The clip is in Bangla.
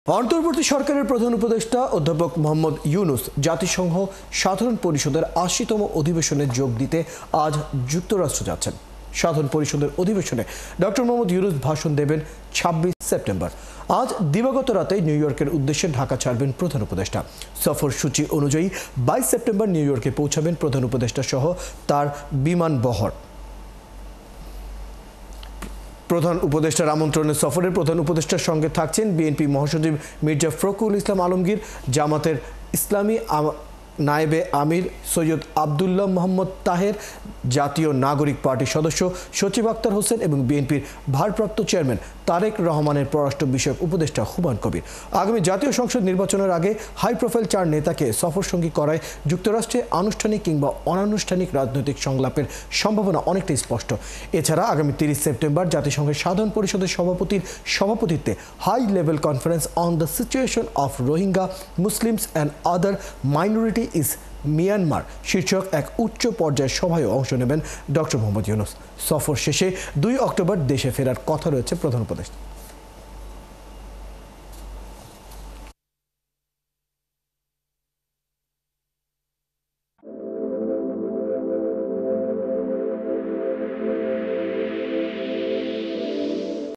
অন্তর্বর্তী সরকারের প্রধান উপদেষ্টা অধ্যাপক মোহাম্মদ ইউনূস জাতিসংঘ সাধারণ পরিষদের ৮০তম অধিবেশনে যোগ দিতে আজ যুক্তরাষ্ট্র যাচ্ছেন। সাধারণ পরিষদের অধিবেশনে ডক্টর মোহাম্মদ ইউনূস ভাষণ দেবেন ২৬ সেপ্টেম্বর। আজ দিবাগত রাতে নিউ ইয়র্কের উদ্দেশ্যে ঢাকা ছাড়বেন প্রধান উপদেষ্টা। সফর সূচি অনুযায়ী ২২ সেপ্টেম্বর নিউ ইয়র্কে পৌঁছাবেন প্রধান উপদেষ্টা সহ তার বিমানবহর। প্রধান উপদেষ্টার আমন্ত্রণে সফরের প্রধান উপদেষ্টার সঙ্গে থাকছেন বিএনপি মহাসচিব মির্জা ফখরুল ইসলাম আলমগীর, জামাতের ইসলামী নায়েবে আমির সৈয়দ আবদুল্লাহ মোহাম্মদ তাহের, জাতীয় নাগরিক পার্টির সদস্য সচিব আক্তার হোসেন এবং বিএনপির ভারপ্রাপ্ত চেয়ারম্যান তারেক রহমানের পররাষ্ট্র বিষয়ক উপদেষ্টা হুমায়ুন কবির। আগামী জাতীয় সংসদ নির্বাচনের আগে হাই প্রোফাইল ৪ নেতাকে সফরসঙ্গী করায় যুক্তরাষ্ট্রে আনুষ্ঠানিক কিংবা অনানুষ্ঠানিক রাজনৈতিক সংলাপের সম্ভাবনা অনেকটাই স্পষ্ট। এছাড়া আগামী ৩০ সেপ্টেম্বর জাতিসংঘের সাধারণ পরিষদের সভাপতির সভাপতিত্বে high level conference on the situation of Rohingya Muslims and other minority is Myanmar শীর্ষক এক উচ্চ পর্যায়ের সভায় অংশ নেবেন ডক্টর মোহাম্মদ ইউনূস। সফর শেষে ২ অক্টোবর দেশে ফেরার কথা রয়েছে প্রধান উপদেষ্টা।